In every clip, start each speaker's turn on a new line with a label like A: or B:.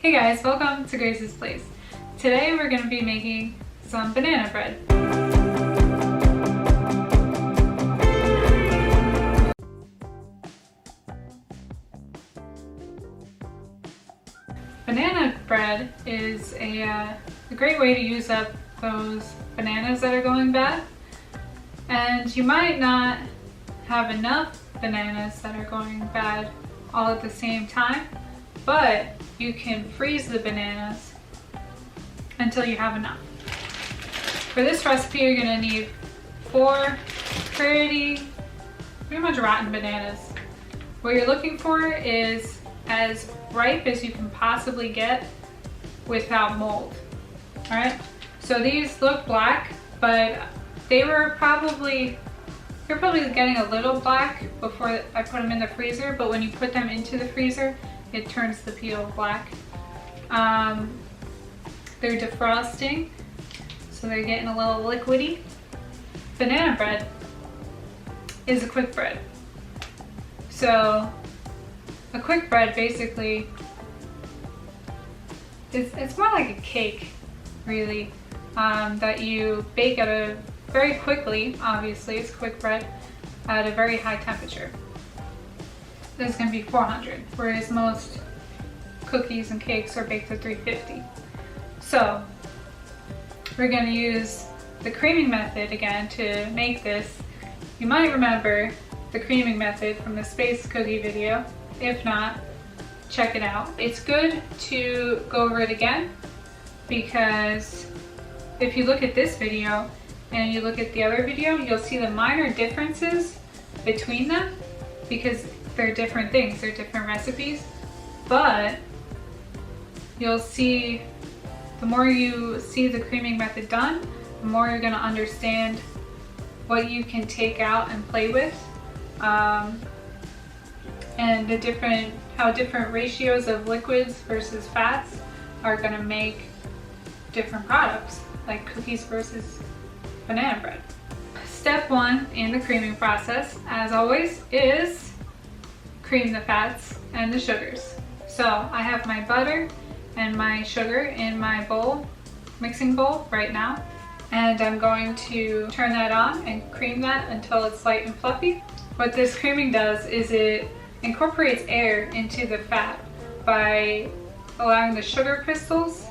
A: Hey guys, welcome to Grace's Place. Today we're going to be making some banana bread. Banana bread is a great way to use up those bananas that are going bad. And you might not have enough bananas that are going bad all at the same time, but you can freeze the bananas until you have enough. For this recipe, you're gonna need 4 pretty much rotten bananas. What you're looking for is as ripe as you can possibly get without mold. All right, so these look black, but they're probably getting a little black before I put them in the freezer, but when you put them into the freezer, it turns the peel black. They're defrosting, so they're getting a little liquidy. Banana bread is a quick bread. So a quick bread basically it's more like a cake, really, that you bake very quickly. Obviously, it's quick bread at a very high temperature. This is going to be 400, whereas most cookies and cakes are baked at 350. So we're going to use the creaming method again to make this. You might remember the creaming method from the space cookie video. If not, check it out. It's good to go over it again because if you look at this video and you look at the other video, you'll see the minor differences between them because they're different things, they're different recipes. But you'll see, the more you see the creaming method done, the more you're going to understand what you can take out and play with, and how different ratios of liquids versus fats are going to make different products, like cookies versus banana bread. Step 1 in the creaming process, as always, is cream the fats and the sugars. So I have my butter and my sugar in my bowl, mixing bowl right now, and I'm going to turn that on and cream that until it's light and fluffy. What this creaming does is it incorporates air into the fat by allowing the sugar crystals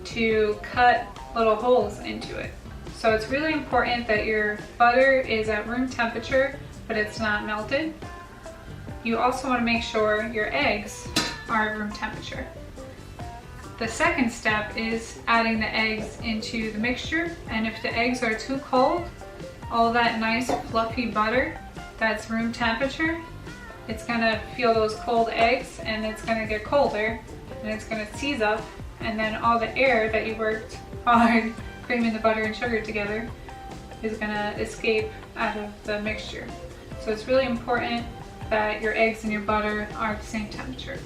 A: to cut little holes into it. So it's really important that your butter is at room temperature, but it's not melted. You also want to make sure your eggs are at room temperature. The second step is adding the eggs into the mixture, and if the eggs are too cold, all that nice fluffy butter that's room temperature, it's gonna feel those cold eggs and it's gonna get colder and it's gonna seize up, and then all the air that you worked hard creaming the butter and sugar together is gonna escape out of the mixture. So it's really important that your eggs and your butter are at the same temperature.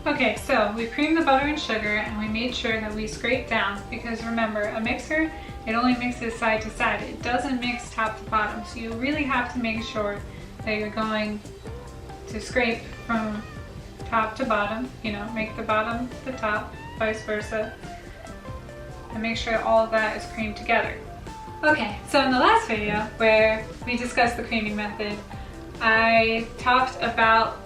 A: Okay, so we creamed the butter and sugar and we made sure that we scraped down, because remember, a mixer, it only mixes side to side. It doesn't mix top to bottom. So you really have to make sure that you're going to scrape from top to bottom, make the bottom the top, vice versa, and make sure all of that is creamed together. Okay, so in the last video where we discussed the creaming method, I talked about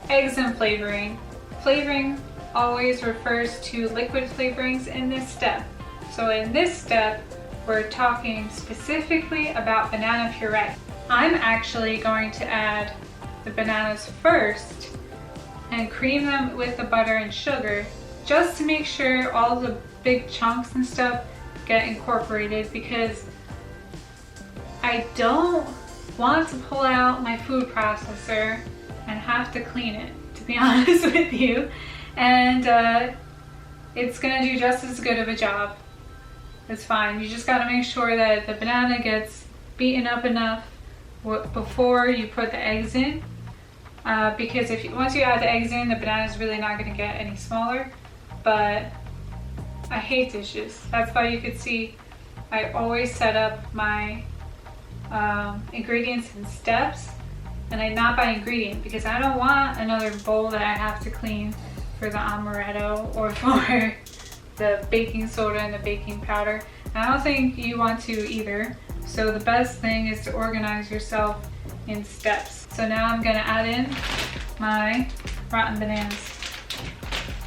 A: eggs and flavoring. Flavoring always refers to liquid flavorings in this step. So in this step, we're talking specifically about banana puree. I'm actually going to add the bananas first and cream them with the butter and sugar just to make sure all the big chunks and stuff get incorporated, because I don't want to pull out my food processor and have to clean it, to be honest with you, and it's gonna do just as good of a job. It's fine. You just gotta make sure that the banana gets beaten up enough before you put the eggs in, because once you add the eggs in, the banana is really not gonna get any smaller. But I hate dishes. That's why you could see I always set up my ingredients in steps, and I not by ingredient, because I don't want another bowl that I have to clean for the amaretto or for the baking soda and the baking powder. And I don't think you want to either. So the best thing is to organize yourself in steps. So now I'm gonna add in my rotten bananas.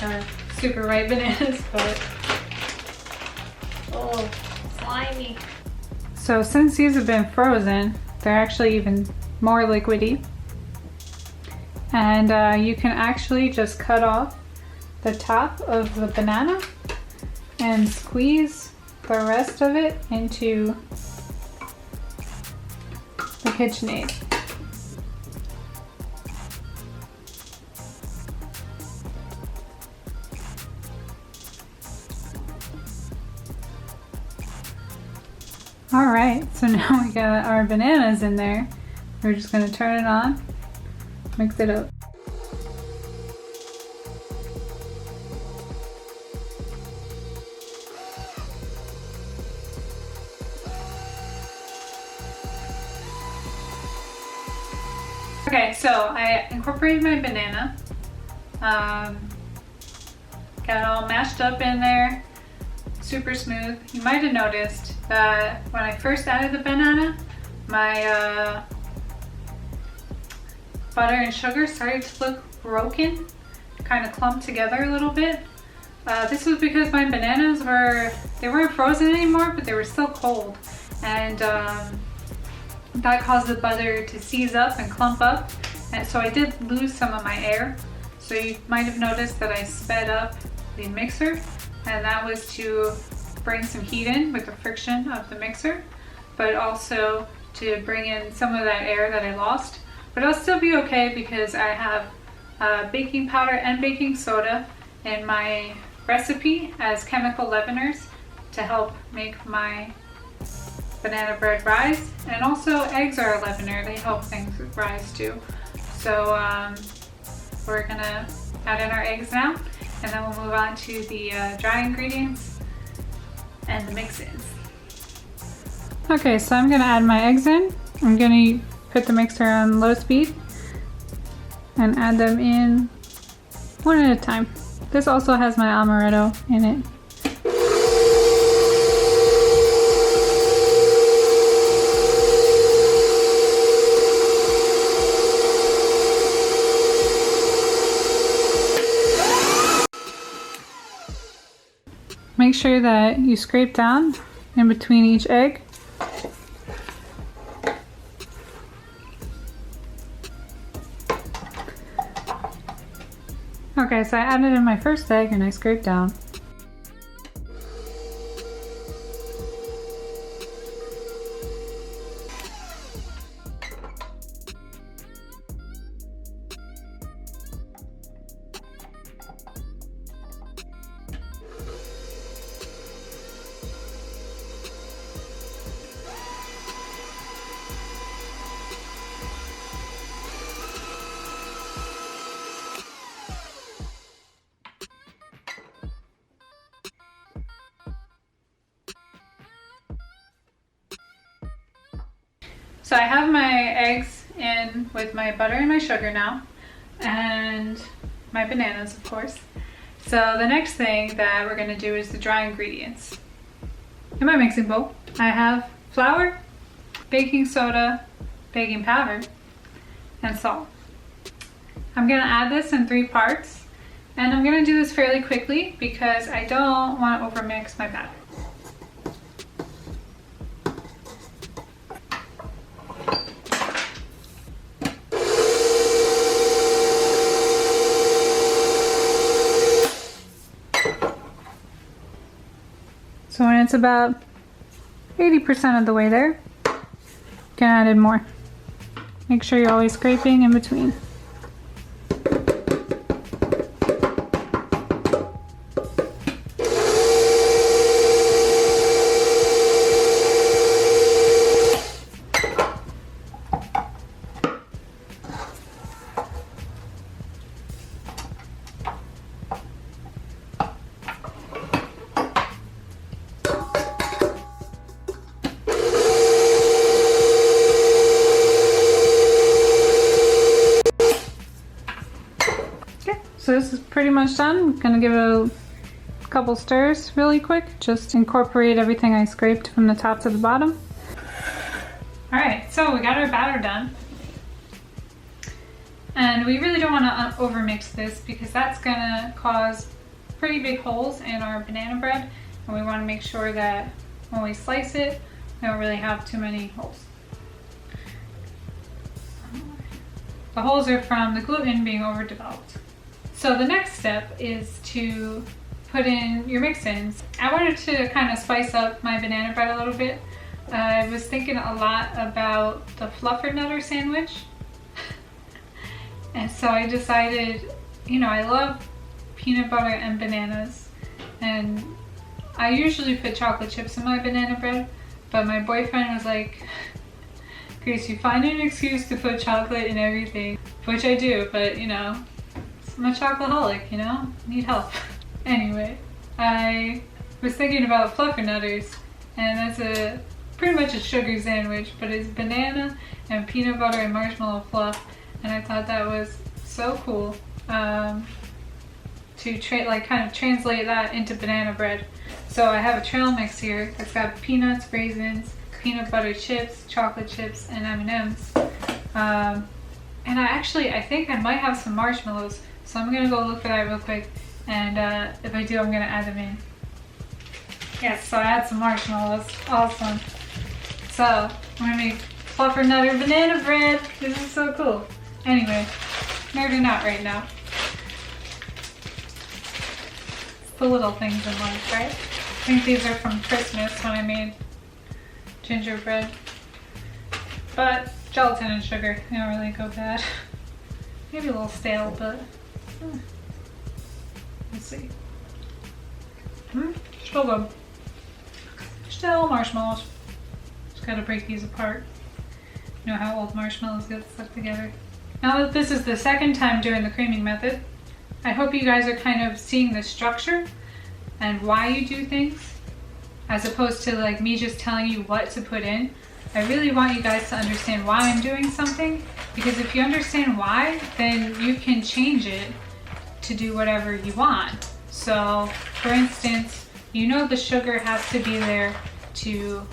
A: Or super ripe bananas, but
B: Oh, slimy.
A: so since these have been frozen, they're actually even more liquidy. And you can actually just cut off the top of the banana and squeeze the rest of it into the KitchenAid. All right, so now we got our bananas in there. We're just gonna turn it on, mix it up. Okay, so I incorporated my banana. Got it all mashed up in there, super smooth. You might have noticed that when I first added the banana, my butter and sugar started to look broken, kind of clumped together a little bit. This was because my bananas weren't frozen anymore, but they were still cold. And that caused the butter to seize up and clump up. And so I did lose some of my air. So you might have noticed that I sped up the mixer, and that was to bring some heat in with the friction of the mixer, but also to bring in some of that air that I lost. But it'll still be okay because I have baking powder and baking soda in my recipe as chemical leaveners to help make my banana bread rise. And also eggs are a leavener, they help things rise too. So we're gonna add in our eggs now, and then we'll move on to the dry ingredients and the mix-ins. Okay, so I'm gonna add my eggs in. I'm gonna put the mixer on low speed and add them in one at a time. This also has my amaretto in it. Make sure that you scrape down in between each egg. Okay, so I added in my first egg and I scraped down. So I have my eggs in with my butter and my sugar now, and my bananas, of course. So the next thing that we're gonna do is the dry ingredients. In my mixing bowl, I have flour, baking soda, baking powder, and salt. I'm gonna add this in 3 parts, and I'm gonna do this fairly quickly because I don't want to overmix my batter. So when it's about 80% of the way there, you can add in more. Make sure you're always scraping in between. this is pretty much done. I'm gonna give it a couple stirs really quick. Just incorporate everything I scraped from the top to the bottom. All right, so we got our batter done. And we really don't want to overmix this because that's gonna cause pretty big holes in our banana bread. And we want to make sure that when we slice it, we don't really have too many holes. The holes are from the gluten being overdeveloped. So the next step is to put in your mix-ins. I wanted to kind of spice up my banana bread a little bit. I was thinking a lot about the Fluffernutter sandwich. And so I decided, you know, I love peanut butter and bananas. And I usually put chocolate chips in my banana bread, but my boyfriend was like, Grace, you find an excuse to put chocolate in everything, which I do, but you know, I'm a chocoholic, you know, need help. Anyway, I was thinking about Fluffernutters, and that's pretty much a sugar sandwich, but it's banana and peanut butter and marshmallow fluff, and I thought that was so cool to kind of translate that into banana bread. So I have a trail mix here that's got peanuts, raisins, peanut butter chips, chocolate chips, and M&Ms. And I think I might have some marshmallows, so I'm gonna go look for that real quick, and if I do, I'm gonna add them in. Yes, so I add some marshmallows, awesome. So I'm gonna make Fluffernutter banana bread. This is so cool. Anyway, maybe not right now. It's the little things in life, right? I think these are from Christmas when I made gingerbread. But gelatin and sugar, they don't really go bad. Maybe a little stale, but let's see. Still good. Still marshmallows. Just gotta break these apart. You know how old marshmallows get stuck together. Now that this is the second time doing the creaming method, I hope you guys are kind of seeing the structure and why you do things, as opposed to like me just telling you what to put in. I really want you guys to understand why I'm doing something, because if you understand why, then you can change it to do whatever you want. So for instance, you know the sugar has to be there to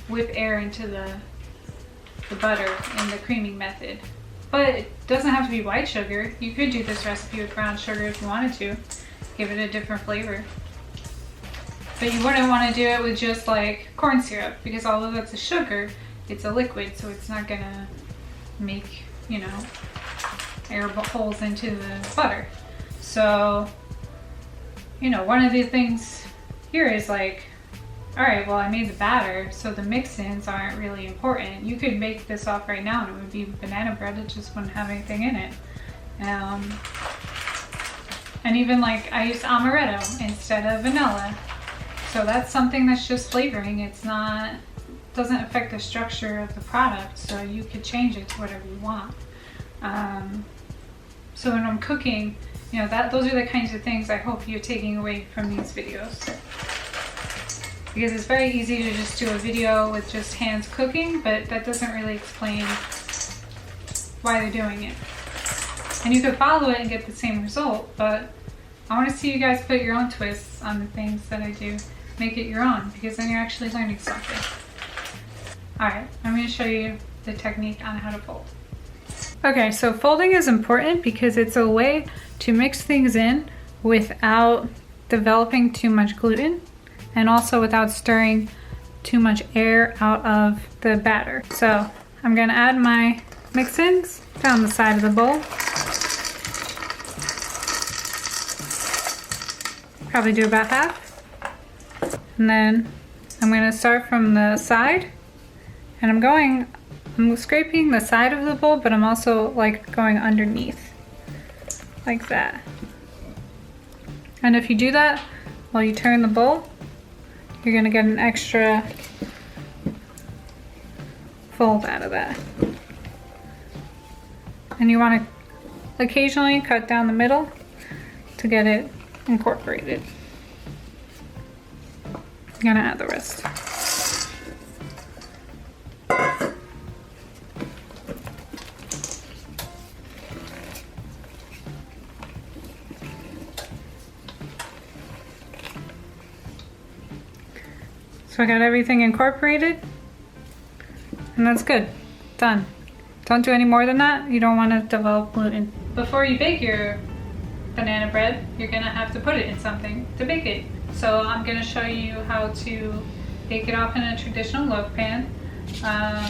A: whip air into the butter in the creaming method. But it doesn't have to be white sugar. You could do this recipe with brown sugar if you wanted to. Give it a different flavor. But you wouldn't want to do it with just like corn syrup, because although that's a sugar, it's a liquid, so it's not gonna make, you know, air holes into the butter. So, you know, one of the things here is like, all right, well, I made the batter, so the mix-ins aren't really important. You could make this off right now and it would be banana bread, it just wouldn't have anything in it. And even like I used amaretto instead of vanilla. So that's something that's just flavoring. It's not, doesn't affect the structure of the product, so you could change it to whatever you want. So when I'm cooking, you know, those are the kinds of things I hope you're taking away from these videos. Because it's very easy to just do a video with just hands cooking, but that doesn't really explain why they're doing it. And you could follow it and get the same result, but I want to see you guys put your own twists on the things that I do. Make it your own, because then you're actually learning something. Alright, I'm going to show you the technique on how to fold. Okay, so folding is important because it's a way to mix things in without developing too much gluten, and also without stirring too much air out of the batter. So I'm gonna add my mix-ins down the side of the bowl. Probably do about half. And then I'm gonna start from the side, and I'm scraping the side of the bowl, but I'm also like going underneath, like that. And if you do that while you turn the bowl, you're gonna get an extra fold out of that. And you wanna occasionally cut down the middle to get it incorporated. I'm gonna add the rest. So I got everything incorporated, and that's good. Done. Don't do any more than that. You don't want to develop gluten. Before you bake your banana bread, you're gonna have to put it in something to bake it. So I'm gonna show you how to bake it off in a traditional loaf pan. How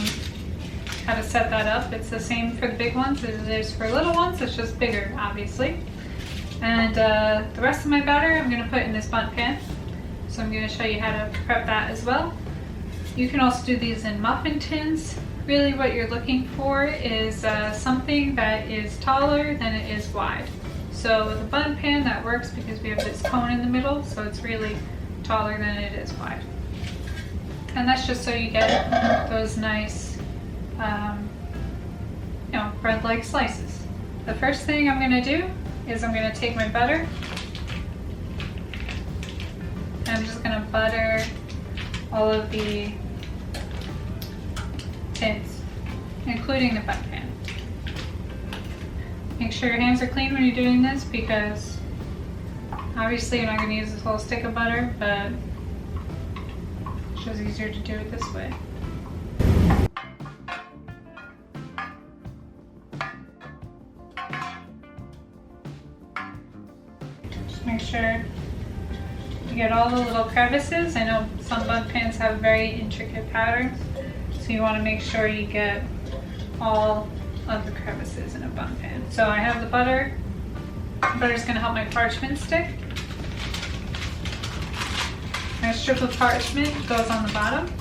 A: to set that up. It's the same for the big ones as it is for little ones. It's just bigger, obviously. And the rest of my batter I'm gonna put in this bundt pan. So I'm gonna show you how to prep that as well. You can also do these in muffin tins. Really what you're looking for is something that is taller than it is wide. So with a bundt pan that works because we have this cone in the middle, so it's really taller than it is wide. And that's just so you get those nice bread-like slices. The first thing I'm gonna do is I'm gonna take my butter. I'm just gonna butter all of the tins, including the bundt pan. Make sure your hands are clean when you're doing this because obviously you're not gonna use this whole stick of butter, but it's just easier to do it this way. Make sure you get all the little crevices. I know some bundt pans have very intricate patterns, so you want to make sure you get all of the crevices in a bundt pan. So I have the butter. Butter's going to help my parchment stick. My strip of parchment goes on the bottom.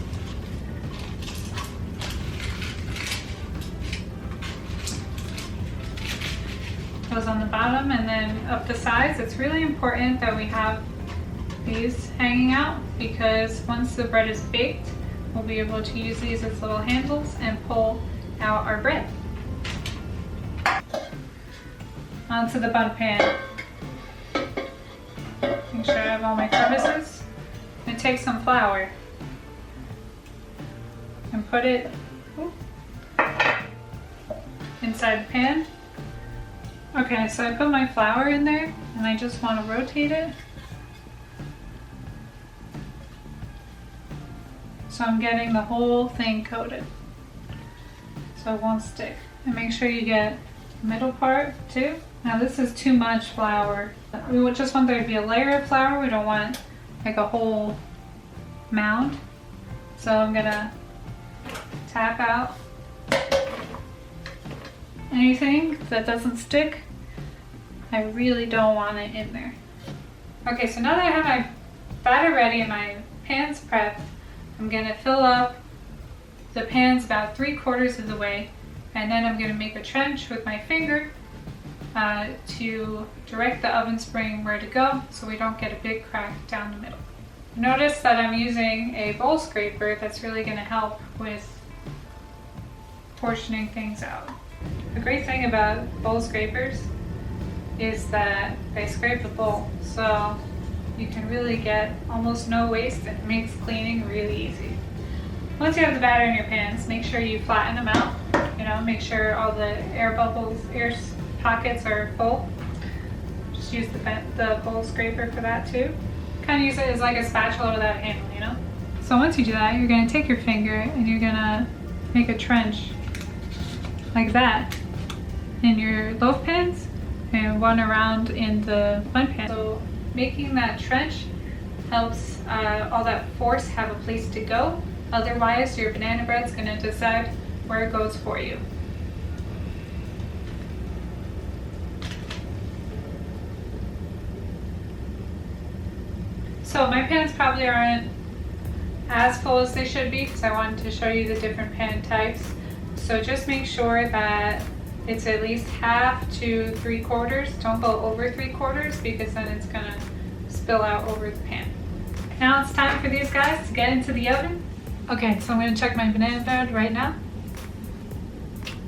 A: Goes on the bottom, and then up the sides. It's really important that we have these hanging out because once the bread is baked, we'll be able to use these as little handles and pull out our bread. Onto the bundt pan. Make sure I have all my crevices. I'm going to take some flour and put it inside the pan. Okay, so I put my flour in there and I just want to rotate it. So I'm getting the whole thing coated so it won't stick. And make sure you get the middle part too. Now this is too much flour. We just want there to be a layer of flour. We don't want like a whole mound. So I'm gonna tap out anything that doesn't stick. I really don't want it in there. Okay, so now that I have my batter ready and my pans prepped, I'm gonna fill up the pans about 3/4 of the way, and then I'm gonna make a trench with my finger to direct the oven spring where to go so we don't get a big crack down the middle. Notice that I'm using a bowl scraper. That's really gonna help with portioning things out. The great thing about bowl scrapers is that they scrape the bowl, so you can really get almost no waste and it makes cleaning really easy. Once you have the batter in your pans, make sure you flatten them out. Make sure all the air bubbles, air pockets are full. Just use the bowl scraper for that too. Kind of use it as like a spatula without a handle, So once you do that, you're gonna take your finger and you're gonna make a trench like that in your loaf pans and one around in the bundt pan. So making that trench helps all that force have a place to go. Otherwise, your banana bread's gonna decide where it goes for you. So my pans probably aren't as full as they should be because I wanted to show you the different pan types. So just make sure that it's at least 1/2 to 3/4. Don't go over 3/4 because then it's gonna spill out over the pan. Now it's time for these guys to get into the oven. Okay, so I'm gonna check my banana bread right now.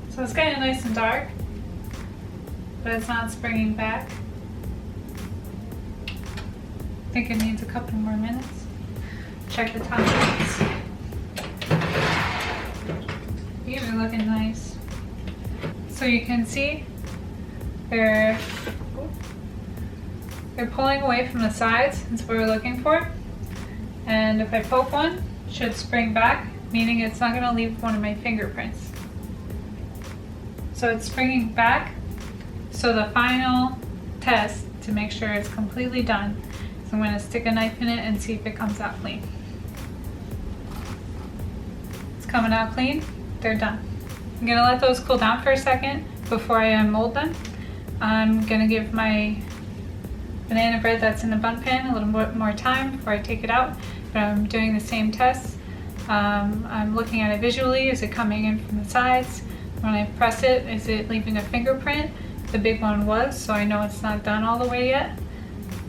A: So it's getting nice and dark, but it's not springing back. I think it needs a couple more minutes. Check the toppings. These are looking nice. So you can see they're pulling away from the sides. That's what we're looking for. And if I poke one, it should spring back, meaning it's not gonna leave one of my fingerprints. So it's springing back. So the final test to make sure it's completely done is I'm gonna stick a knife in it and see if it comes out clean. It's coming out clean, they're done. I'm gonna let those cool down for a second before I unmold them. I'm gonna give my banana bread that's in the Bundt pan a little bit more time before I take it out, but I'm doing the same tests. I'm looking at it visually. Is it coming in from the sides? When I press it, is it leaving a fingerprint? The big one was, so I know it's not done all the way yet.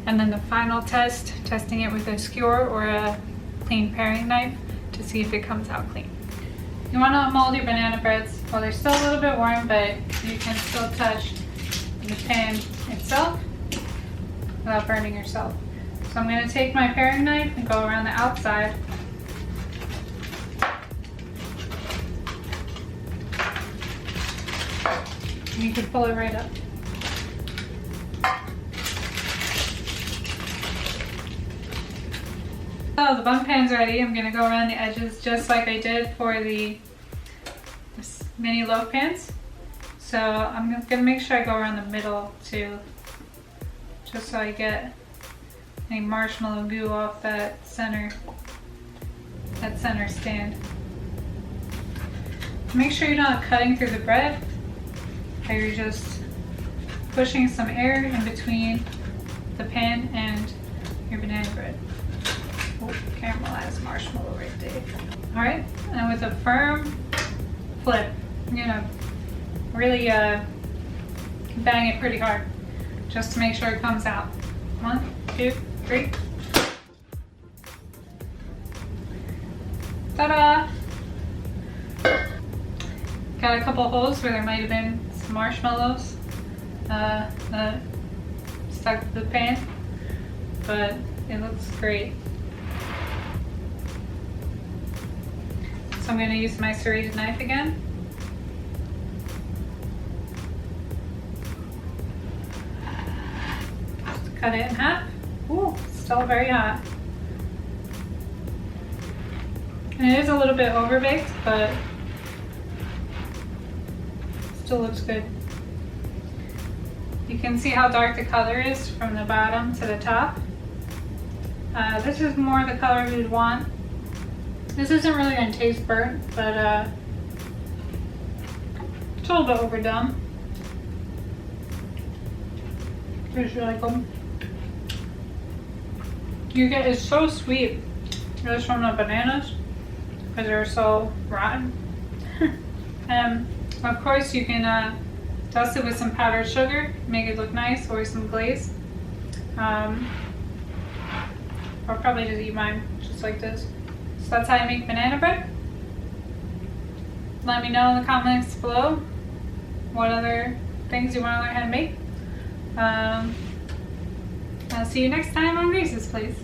A: And then the final test, testing it with a skewer or a clean paring knife to see if it comes out clean. You want to mold your banana breads. Well, they're still a little bit warm, but you can still touch the pan itself without burning yourself. So I'm going to take my paring knife and go around the outside. And you can pull it right up. So the Bundt pan's ready. I'm going to go around the edges just like I did for the mini loaf pans. So I'm going to make sure I go around the middle too, just so I get any marshmallow goo off that center stand. Make sure you're not cutting through the bread, or you're just pushing some air in between the pan and your banana bread. Oh, caramelized marshmallow right there. All right, and with a firm flip, I'm gonna really bang it pretty hard just to make sure it comes out. 1, 2, 3. Ta-da! Got a couple holes where there might have been some marshmallows stuck to the pan, but it looks great. So I'm going to use my serrated knife again. Just cut it in half. Ooh, still very hot. And it is a little bit overbaked, but still looks good. You can see how dark the color is from the bottom to the top. This is more the color we'd want. This isn't really going to taste burnt, but it's a little bit overdone. Just like them. It's so sweet just from the bananas because they're so rotten. Of course, you can dust it with some powdered sugar, make it look nice, or some glaze. I'll probably just eat mine just like this. So that's how you make banana bread. Let me know in the comments below what other things you want to learn how to make. I'll see you next time on Grace's Place.